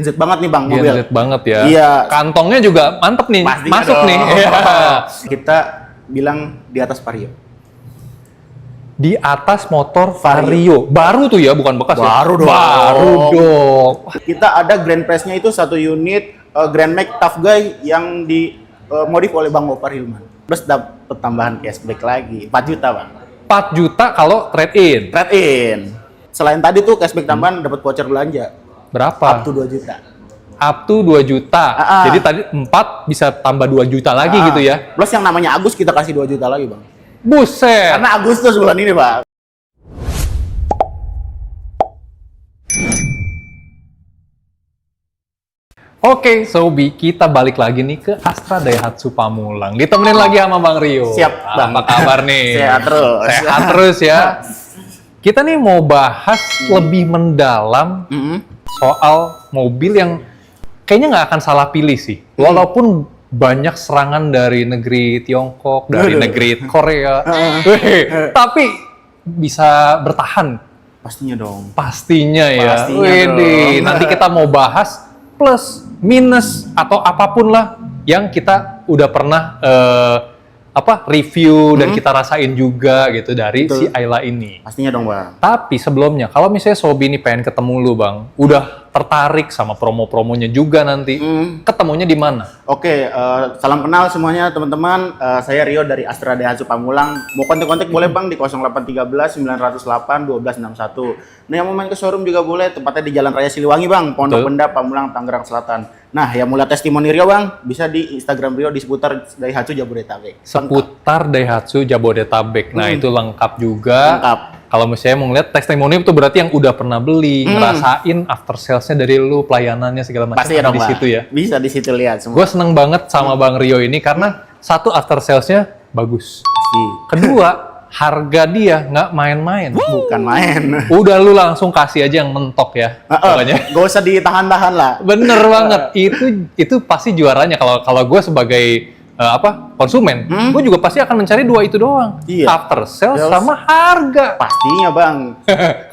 Gen Z banget nih Bang, mobil. Gen Z banget ya. Iya. Kantongnya juga mantep nih, Pastinya masuk dong. nih. Iya. Kita bilang di atas Vario. Di atas motor Vario. Baru tuh ya, bukan bekas Baru ya? dong. Baru dong. Kita ada Grand Press-nya itu satu unit Grand Max Tough Guy yang dimodif oleh Bang Gopar Hilman. Terus dapat tambahan cashback lagi, 4 juta Bang. 4 juta kalau trade-in. Trade-in. Selain tadi tuh cashback tambahan dapat voucher belanja. Berapa? Up to 2 juta. Up to 2 juta. Jadi tadi 4 bisa tambah 2 juta lagi gitu ya. Plus yang namanya Agus kita kasih 2 juta lagi Bang. Buset. Karena Agustus bulan ini Bang. Oke, Sobi, kita balik lagi nih ke Astra Daihatsu Pamulang. Ditemenin lagi sama Bang Rio. Siap, Bang. Apa kabar nih? Sehat terus. Sehat terus ya. Kita nih mau bahas lebih mendalam soal mobil yang kayaknya nggak akan salah pilih sih. Walaupun banyak serangan dari negeri Tiongkok, dari negeri Korea. Tapi bisa bertahan. Pastinya dong. Pastinya ya. Pastinya Widih, dong. nanti kita mau bahas plus, minus, atau apapun lah yang kita udah pernah review dan kita rasain juga gitu dari si Ayla ini. Pastinya dong Bang. Tapi sebelumnya, kalau misalnya Sobi ini pengen ketemu lu Bang, udah tertarik sama promo-promonya juga nanti, ketemunya di mana? Oke, salam kenal semuanya teman-teman. Saya Rio dari Astra Daihatsu Pamulang. Mau kontak-kontak boleh Bang di 0813 908 1261. Nah, yang mau main ke showroom juga boleh, tempatnya di Jalan Raya Siliwangi Bang, Pondok Benda, Pamulang, Tangerang Selatan. Nah, yang mau lihat testimoni Rio Bang, bisa di Instagram Rio di seputar Daihatsu Jabodetabek. Seputar Daihatsu Jabodetabek. Nah, itu lengkap juga. Lengkap. Kalau misalnya mau ngeliat testimoni itu berarti yang udah pernah beli, ngerasain after sales-nya dari lu, pelayanannya segala macam Pasti ya dong, di Bang. situ ya. Bisa di situ lihat semua. Gue seneng banget sama Bang Rio ini karena satu after sales-nya bagus. Pasti. Kedua, harga dia nggak main-main. Bukan main. Udah lu langsung kasih aja yang mentok ya. Pokoknya. Gak usah ditahan-tahan lah. Bener banget. Itu pasti juaranya. Kalau gue sebagai konsumen, gue juga pasti akan mencari dua itu doang. Iya. After sales sama harga. Pastinya Bang.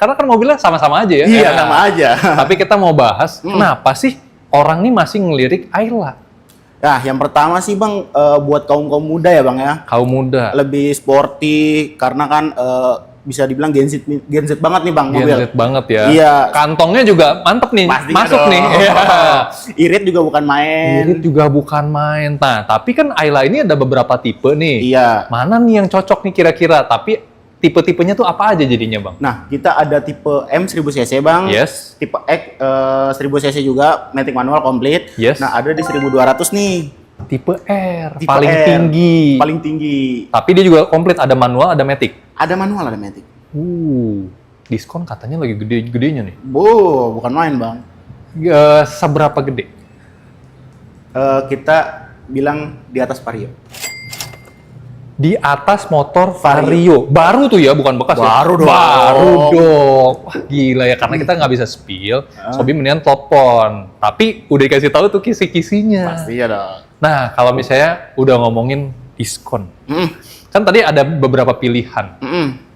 Karena kan mobilnya sama-sama aja ya. Iya, sama aja. Tapi kita mau bahas, kenapa sih orang nih masih ngelirik Ayla? Nah, yang pertama sih Bang, buat kaum-kaum muda ya Bang ya. Kaum muda. Lebih sporty, karena kan bisa dibilang Gen Z banget nih Bang mobil. Gen Z banget ya. Iya. Kantongnya juga mantep nih, Pastinya masuk dong. nih. Iya. Irit juga bukan main. Irit juga bukan main. Nah, tapi kan Ayla ini ada beberapa tipe nih. Iya. Mana nih yang cocok nih kira-kira? Tapi tipe-tipenya tuh apa aja jadinya Bang? Nah, kita ada tipe M 1000 cc Bang. Yes. Tipe X 1000 cc juga, matic manual komplit. Yes. Nah, ada di 1200 nih. Tipe R, Tipe paling R, tinggi. Paling tinggi. Tapi dia juga komplit, ada manual, ada matic. Ada manual, ada matic. Diskon katanya lagi gede-gedenya nih. Bukan main Bang. Seberapa gede? Kita bilang di atas Vario. Di atas motor Vario. Baru tuh ya, bukan bekas Baru ya? dong. Baru dong. Wah, gila ya, karena kita nggak bisa spill. Sobi mendingan telepon. Tapi udah dikasih tahu tuh kisi-kisinya. Pasti ya dong. Nah, kalau misalnya udah ngomongin diskon. Kan tadi ada beberapa pilihan.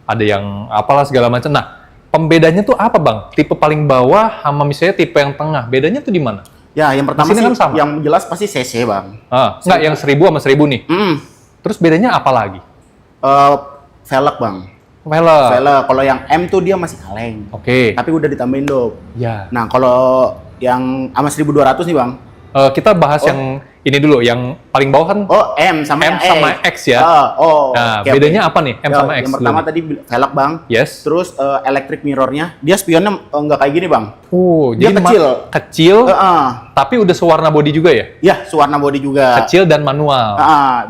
Ada yang apalah segala macam. Nah, pembedanya tuh apa Bang? Tipe paling bawah sama misalnya tipe yang tengah. Bedanya tuh di mana? Ya, yang pertama Di sini sih kan sama. yang jelas pasti CC Bang. Enggak, yang 1000 sama 1000 nih. Terus bedanya apa lagi? Velg Bang. Velg. Kalau yang M tuh dia masih kaleng. Oke. Tapi udah ditambahin dop. Ya. Nah, kalau yang sama 1200 nih Bang. Kita bahas yang ini dulu, yang paling bawah kan M sama M sama X ya. Nah, oke, bedanya apa nih M sama X? Yang pertama dulu? tadi velg Bang. Yes. Terus electric mirrornya, dia spionnya nggak kayak gini Bang. jadi Dia kecil. Kecil, tapi udah sewarna body juga ya? Ya, sewarna body juga. Kecil dan manual.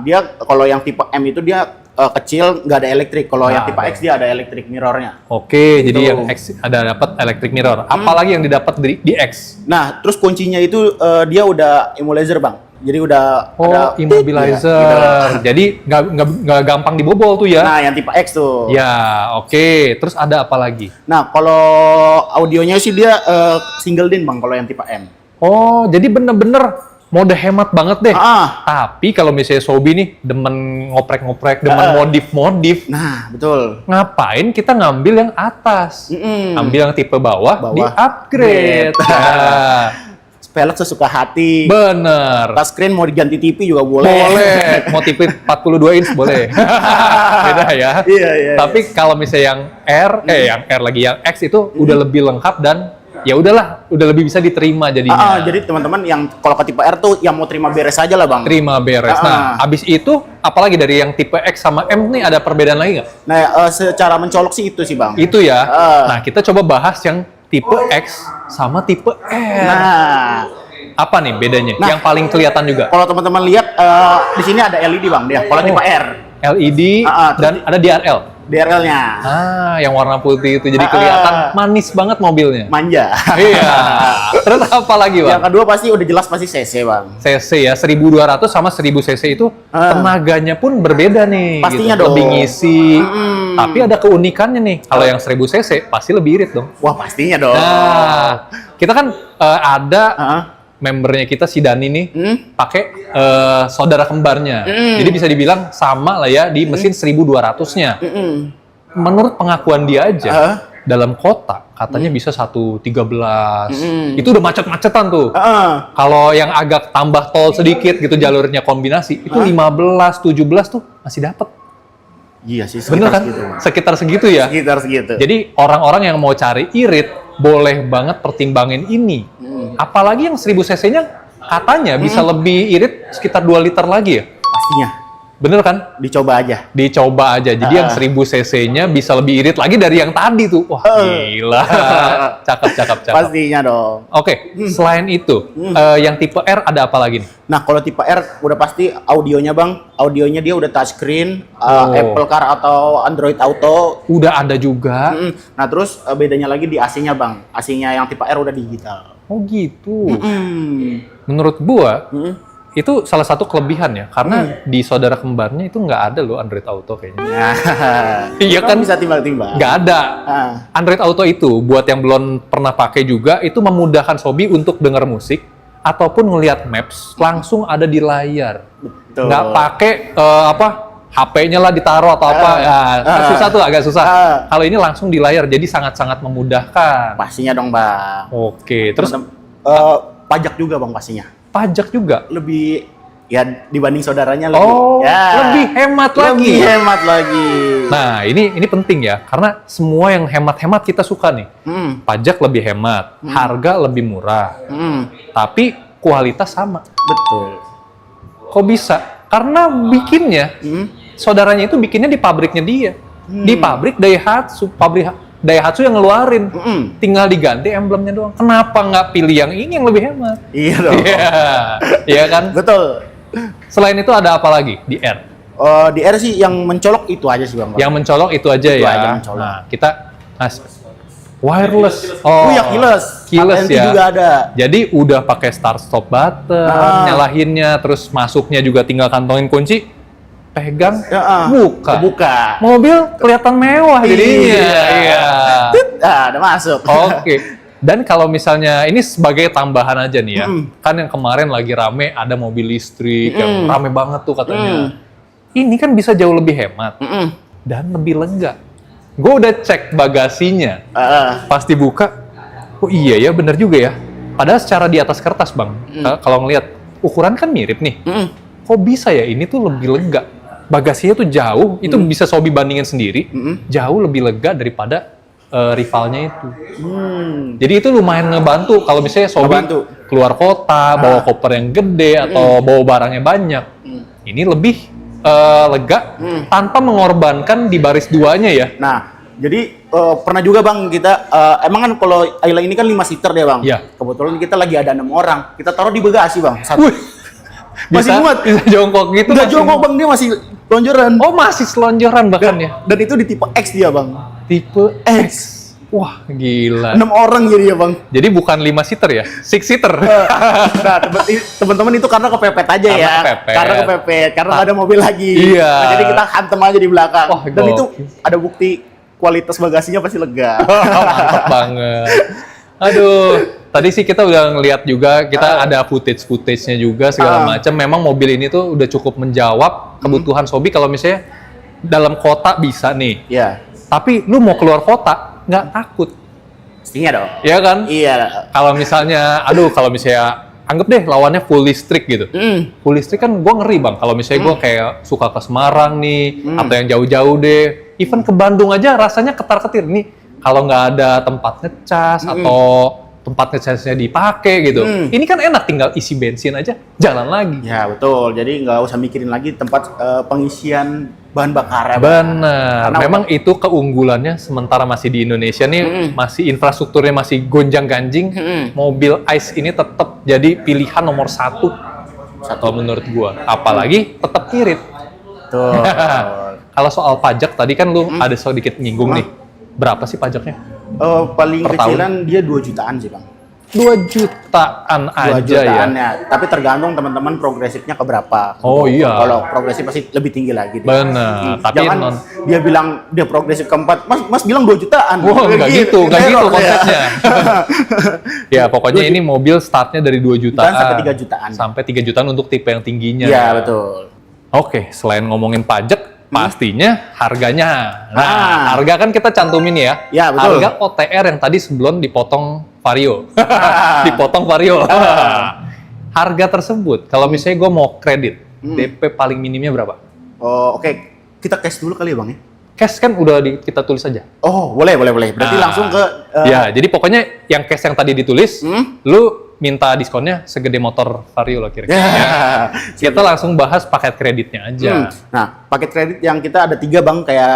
Dia kalau yang tipe M itu dia kecil, nggak ada elektrik. Kalau yang tipe X dia ada electric mirrornya. Oke, jadi yang X ada dapat electric mirror. Apalagi yang didapat di X? Nah, terus kuncinya itu dia udah immobilizer Bang. Jadi udah ada immobilizer. Jadi nggak gampang dibobol tuh ya? Nah, yang tipe X tuh. Ya, oke. Terus ada apa lagi? Nah, kalau audionya sih dia single din Bang kalau yang tipe M. Oh, jadi bener-bener mode hemat banget deh. Tapi kalau misalnya Sobi nih demen ngoprek-ngoprek, demen modif-modif. Nah, betul. Ngapain kita ngambil yang atas? Ambil yang tipe bawah. Di upgrade. Nah, velg sesuka hati. Bener. Touchscreen mau diganti TV juga boleh. Boleh. Mau TV 42 inch boleh. Beda ya. Iya. Tapi kalau misalnya yang yang R lagi, yang X itu udah lebih lengkap dan ya udahlah, udah lebih bisa diterima jadinya. Jadi teman-teman yang kalau ke tipe R tuh yang mau terima beres aja lah bang. Terima beres. Nah, abis itu apalagi dari yang tipe X sama M nih ada perbedaan lagi nggak? Nah, secara mencolok sih itu sih bang. Itu ya. Nah, kita coba bahas yang tipe X sama tipe R. Nah, Apa nih bedanya? Nah, yang paling kelihatan juga. kalau teman-teman lihat di sini ada LED bang dia. Kalau tipe R, LED dan ada DRL. DRL-nya Yang warna putih itu jadi kelihatan manis banget mobilnya. manja. Iya. Terus apa lagi, Bang? Yang kedua pasti udah jelas pasti CC bang. CC ya, 1200 sama 1000 cc itu tenaganya pun berbeda nih. Pastinya gitu. dong. Lebih ngisi. Tapi ada keunikannya nih. Kalau yang 1000 cc pasti lebih irit dong. Wah pastinya dong. Nah, kita kan ada membernya kita si Dani nih pakai saudara kembarnya. Jadi bisa dibilang sama lah ya di mesin 1200-nya. Menurut pengakuan dia aja, dalam kota katanya bisa 113. Itu udah macet-macetan tuh. Kalau yang agak tambah tol sedikit gitu jalurnya kombinasi, itu 15, 17 tuh masih dapat. Iya sih. Bener kan? Segitu. Sekitar segitu ya. Sekitar segitu. Jadi orang-orang yang mau cari irit boleh banget pertimbangin ini. Apalagi yang 1000 cc-nya katanya bisa lebih irit sekitar 2 liter lagi ya. Pastinya. Bener kan? Dicoba aja. Dicoba aja. Jadi yang 1000 cc-nya bisa lebih irit lagi dari yang tadi tuh. Wah, gila. Cakep. Pastinya dong. Oke, selain itu, yang tipe R ada apa lagi nih? Nah kalau tipe R udah pasti audionya bang. Audionya dia udah touchscreen, Apple Car atau Android Auto. Udah ada juga. Nah terus bedanya lagi di AC-nya bang. AC-nya yang tipe R udah digital. Oh gitu. Menurut gua, itu salah satu kelebihan ya. Karena di saudara kembarnya itu nggak ada loh Android Auto kayaknya. Iya kan? Bisa timbang-timbang. Nggak ada. Android Auto itu, buat yang belum pernah pakai juga, itu memudahkan Sobi untuk dengar musik ataupun ngelihat maps langsung ada di layar. Betul. Nggak pakai HP-nya lah ditaruh atau apa. Susah tuh, agak susah. Kalau ini langsung di layar, jadi sangat-sangat memudahkan. Pastinya dong bang. Oke, terus pajak juga bang pastinya. pajak juga. Lebih ya dibanding saudaranya lebih. Lebih hemat lagi. Lebih hemat lagi. Nah, ini penting ya, karena semua yang hemat-hemat kita suka nih. Pajak lebih hemat, harga lebih murah, tapi kualitas sama. Betul. Kok bisa? Karena bikinnya, saudaranya itu bikinnya di pabriknya dia. Di pabrik Daihatsu yang ngeluarin. Tinggal diganti emblemnya doang. Kenapa nggak pilih yang ini yang lebih hemat? Iya dong. Iya kan? Betul. Selain itu ada apa lagi di R? Di R sih yang mencolok itu aja sih bang. Yang mencolok itu aja Itu ya. aja mencolok. Nah, kita wireless. Ya keyless. Keyless ATNT ya. juga ada. Jadi udah pakai start stop button, nyalahinnya, terus masuknya juga tinggal kantongin kunci, pegang, buka. Mobil kelihatan mewah jadinya. Iya. Udah masuk. Oke. Dan kalau misalnya ini sebagai tambahan aja nih ya, kan yang kemarin lagi rame ada mobil listrik yang rame banget tuh katanya. Ini kan bisa jauh lebih hemat dan lebih lega. Gue udah cek bagasinya, pas dibuka, oh iya ya bener juga ya. Padahal secara di atas kertas bang, kalau ngelihat ukuran kan mirip nih. Kok bisa ya ini tuh lebih lega? Bagasinya tuh jauh, itu bisa Sobi bandingin sendiri, jauh lebih lega daripada rivalnya itu. Jadi itu lumayan ngebantu kalau misalnya Sobi keluar kota, bawa koper yang gede atau bawa barangnya banyak. Ini lebih lega tanpa mengorbankan di baris duanya ya. Nah, jadi pernah juga bang kita, emang kan kalau Ayla ini kan 5 seater deh bang. Iya. Kebetulan kita lagi ada 6 orang, kita taruh di bagasi bang. Masih muat? Bisa jongkok gitu? Nggak jongkok bang, dia masih selonjoran. Oh masih selonjoran bahkan ya? Dan itu di tipe X dia bang. Tipe X. Wah gila. 6 orang jadi ya bang. Jadi bukan 5 seater ya? 6 seater. Nah teman-teman itu karena kepepet aja ya. Karena kepepet, karena nggak ada mobil lagi. Iya. Nah, jadi kita hantem aja di belakang. Wah, dan itu ada bukti kualitas bagasinya pasti lega. Mantap banget. Aduh. Tadi sih kita udah ngeliat juga, kita ada footage-nya juga segala macam. Memang mobil ini tuh udah cukup menjawab kebutuhan Sobi kalau misalnya dalam kota bisa nih. Iya. Tapi lu mau keluar kota nggak takut. Pastinya dong. Iya kan? Iya. Kalau misalnya anggap deh lawannya full listrik gitu. Full listrik kan gue ngeri bang. Kalau misalnya gue kayak suka ke Semarang nih, atau yang jauh-jauh deh. Even ke Bandung aja rasanya ketar-ketir. Nih kalau nggak ada tempat ngecas atau tempat ngecasnya dipakai gitu. Ini kan enak, tinggal isi bensin aja, jalan lagi. Ya betul. Jadi nggak usah mikirin lagi tempat pengisian bahan bakar. Benar. Memang itu keunggulannya sementara masih di Indonesia nih, masih infrastrukturnya masih gonjang-ganjing. Mobil ICE ini tetap jadi pilihan nomor satu menurut gua. Apalagi tetap irit. Tuh. Kalau soal pajak tadi kan lu ada sedikit nyinggung nih. Berapa sih pajaknya? Paling Per kecilan dia 2 jutaan sih bang. 2 jutaan 2 aja jutaan ya. Tapi tergantung teman-teman progresifnya ke berapa. Oh iya. Kalau progresif pasti lebih tinggi lagi. Bener. Tapi Jangan dia bilang dia progresif keempat, mas bilang 2 jutaan. Wah, nggak gitu Error, konsepnya. Ya, pokoknya ini mobil startnya dari 2 jutaan sampai 3 jutaan. Sampai 3 jutaan untuk tipe yang tingginya. Iya, betul. Oke, selain ngomongin pajak, pastinya harganya. Nah, harga kan kita cantumin ya. Ya, betul. Harga OTR yang tadi sebelum dipotong Vario. Dipotong Vario. Harga tersebut, kalau misalnya gue mau kredit, DP paling minimnya berapa? Oh, oke. Kita cash dulu kali ya bang ya? Cash kan udah kita tulis aja. Oh, boleh. Berarti langsung ke... Ya, jadi pokoknya yang cash yang tadi ditulis, lu minta diskonnya segede motor Vario lah kira-kira. Kita langsung bahas paket kreditnya aja. Nah, paket kredit yang kita ada 3 bang, kayak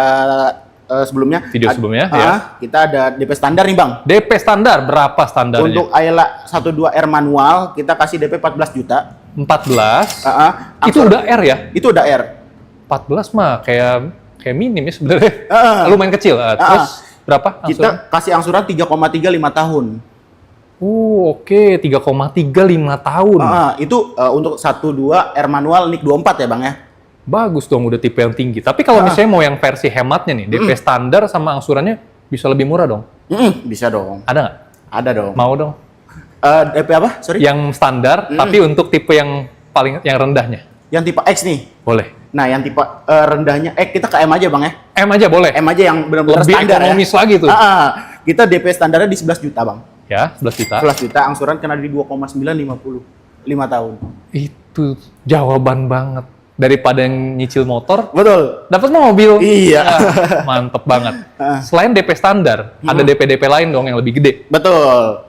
sebelumnya. Video sebelumnya, ya. Kita ada DP standar nih bang. DP standar, berapa standarnya? Untuk Ayla 12R manual, kita kasih DP 14 juta. 14? Itu udah R ya? Itu udah R. 14 mah kayak minim ya sebenarnya. Lumayan kecil. Terus berapa angsuran? Kita kasih angsuran 3,35 tahun. Oke, 3,35 tahun. Itu untuk 12 R manual NIK 24 ya bang ya? Bagus dong, udah tipe yang tinggi. Tapi kalau misalnya mau yang versi hematnya nih, DP standar sama angsurannya bisa lebih murah dong? Bisa dong. Ada nggak? Ada dong. Mau dong? DP apa? Sorry? Yang standar, tapi untuk tipe yang yang rendahnya? Yang tipe X nih. Boleh. Nah, yang tipe rendahnya, kita ke M aja bang ya? M aja boleh? M aja yang benar-benar lebih standar ekonomis ya? lagi tuh. Kita DP standarnya di 11 juta bang. Ya, 11 juta. 11 juta, angsuran kena di 2,950. 5 tahun. Itu jawaban banget. Daripada yang nyicil motor, Betul. dapat mobil. Iya. Mantep banget. Selain DP standar, ada DP-DP lain dong yang lebih gede. Betul.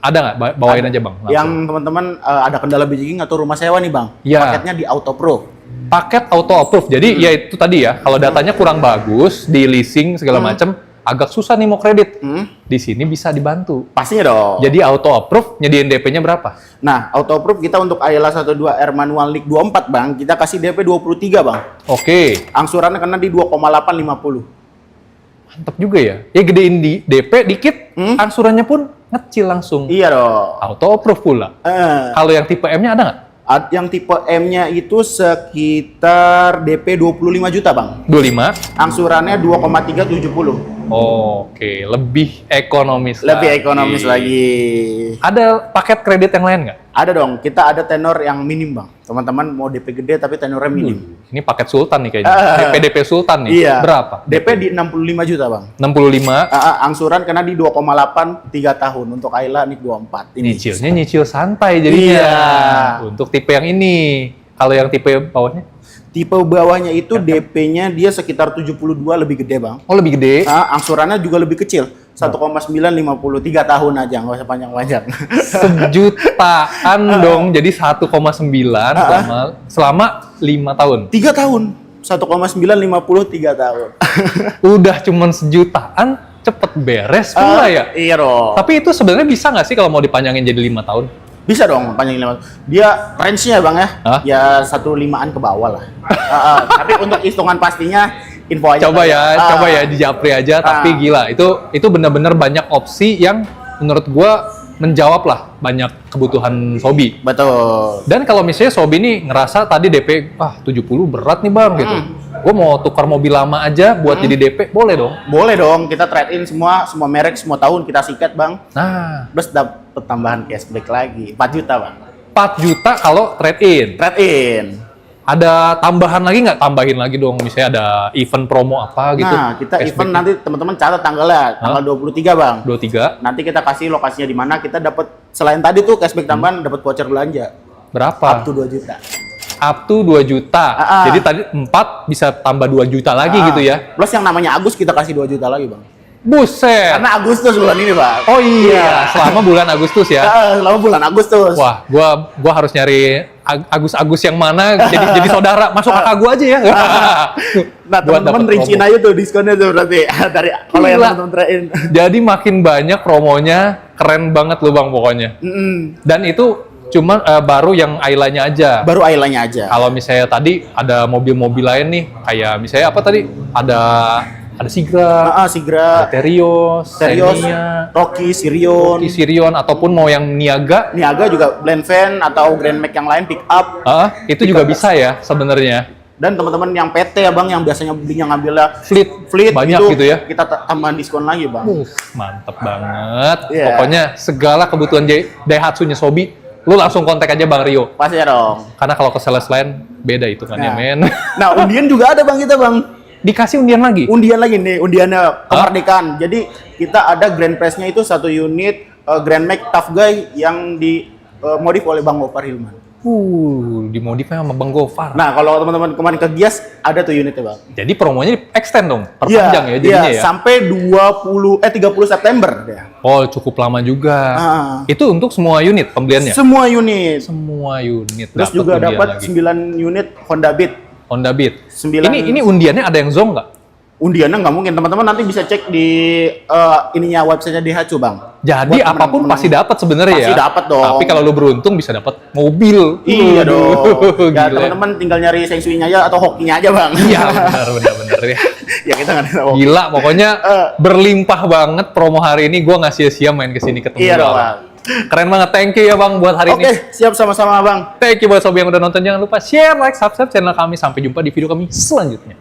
Ada nggak? Bawain aja bang. Langsung. Yang teman-teman ada kendala bidding atau rumah sewa nih bang, paketnya di Auto Pro. Paket auto approve. Jadi ya itu tadi ya, kalau datanya kurang bagus, di leasing segala macam, agak susah nih mau kredit. Di sini bisa dibantu. Pastinya dong. Jadi auto approve, nyediain DP-nya berapa? Nah, Auto Approve kita untuk Ayla 12R manual NIK 24 bang, kita kasih DP 23 bang. Oke. Angsurannya kena di 2,850. Mantap juga ya. Ya gedein di DP dikit, angsurannya pun ngecil langsung. Iya dong. Auto approve pula. Kalau yang tipe M-nya ada nggak? Yang tipe M-nya itu sekitar DP 25 juta bang. 25? Angsurannya 2,370. Oke, lebih ekonomis Lebih ekonomis lagi. Ada paket kredit yang lain nggak? Ada dong, kita ada tenor yang minim bang. Teman-teman mau DP gede tapi tenornya minim. Ini paket Sultan nih kayaknya. DP Sultan nih. Iya. Berapa? DP di 65 juta bang. 65. Angsuran kena di 2,8 3 tahun untuk Ayla NIK 24. Ini. Nyicilnya nyicil santai jadinya. Iya. Untuk tipe yang ini. Kalau yang tipe bawahnya? Tipe bawahnya itu DP-nya dia sekitar 72 lebih gede bang. Oh lebih gede. Angsurannya juga lebih kecil. 1,950 3 tahun aja, nggak usah panjang-panjang. Sejutaan dong. Jadi 1,9 selama 5 tahun. 3 tahun. 1,950 3 tahun. Udah cuman sejutaan, cepet beres pula ya. Iya dong. Tapi itu sebenarnya bisa nggak sih kalau mau dipanjangin jadi 5 tahun? Bisa dong panjangin 5. Dia range-nya bang ya. Ya 1,5-an ke bawah lah. Tapi untuk hitungan pastinya info aja. Coba ya dijapri aja. Tapi gila, itu benar-benar banyak opsi yang menurut gua menjawab lah banyak kebutuhan Sobi. Betul. Dan kalau misalnya Sobi nih ngerasa tadi DP 70 berat nih bang gitu. Gue mau tukar mobil lama aja buat jadi DP, boleh dong? Boleh dong, kita trade in semua merek, semua tahun kita sikat bang. Nah, terus dapat tambahan cashback lagi, 4 juta bang. 4 juta kalau trade in? Trade in. Ada tambahan lagi nggak? Tambahin lagi dong, misalnya ada event promo apa gitu. Nah, kita Cashback-nya. event nanti teman-teman catat tanggalnya, tanggal 23 Bang. 23 Nanti kita kasih lokasinya di mana, kita dapat selain tadi tuh cashback tambahan, dapat voucher belanja berapa? up to 2 juta. Up to 2 juta. Ah. Jadi tadi 4 bisa tambah 2 juta lagi gitu ya. Plus yang namanya Agus kita kasih 2 juta lagi, Bang. Buset. Karena Agustus bulan ini, Bang. Oh iya, selama bulan Agustus ya. Selama bulan Agustus. Wah, gua harus nyari Agus-Agus yang mana jadi saudara. Masuk kakak gua aja ya. Nah, Buat teman-teman dapet rinciin promo. aja tuh diskonnya tuh berarti dari kalau yang Gila. teman-teman train. Jadi makin banyak promonya, keren banget lu Bang pokoknya. Dan itu cuma baru yang Ayla-nya aja. Baru Ayla-nya aja. Kalau misalnya tadi ada mobil-mobil lain nih, kayak misalnya apa tadi? Ada Sigra, Sigra, Terios, Terios, Xenia, Rocky, Sirion. Sirion, ataupun mau yang Niaga, Niaga juga blend van atau Grand Max yang lain pick up. itu juga bisa ya sebenarnya. Dan teman-teman yang PT ya Bang, yang biasanya belinya ngambilnya Fleet banyak gitu ya. Kita tambahan diskon lagi Bang. Mantep banget. Iya. Pokoknya segala kebutuhan Daihatsu-nya Sobi, lu langsung kontak aja Bang Rio. Pasti ya dong. Karena kalau ke sales lain beda hitungannya, Nah. men. Nah, undian juga ada Bang kita Bang. Dikasih undian lagi. Undian lagi nih, undiannya kemerdekaan. Jadi kita ada grand prize-nya itu 1 unit Grand Max Tough Guy yang dimodif oleh Bang Gofar Hilman. Dimodifnya sama Bang Gofar. Nah, kalau teman-teman kemarin ke Gias ada tuh unitnya Bang. Jadi promonya extend dong, perpanjang ya jadinya ya. Sampai 30 September deh. Oh, cukup lama juga. Itu untuk semua unit pembeliannya. Semua unit. Semua unit. Terus dapet juga undian dapat lagi. 9 unit Honda Beat. Honda Beat. 9. Ini undiannya ada yang zonk nggak? Undiannya nggak mungkin. Teman-teman nanti bisa cek di ininya website-nya Daihatsu, Bang. Jadi Buat apapun menang-menang. pasti dapat sebenarnya ya. Pasti dapat dong. Tapi kalau lu beruntung bisa dapat mobil. Iya dong. Ya Gila. teman-teman tinggal nyari sengsuinya aja atau hokinya aja, Bang. Iya benar ya. Ya kita nggak tahu. Gila, pokoknya berlimpah banget promo hari ini. Gua nggak sia-sia main kesini ketemu Iya lu, dong, Bang. Bang. Keren banget, thank you ya Bang buat hari ini. Oke, siap sama-sama, Bang. Thank you buat sobi yang udah nonton. Jangan lupa share, like, subscribe channel kami. Sampai jumpa di video kami selanjutnya.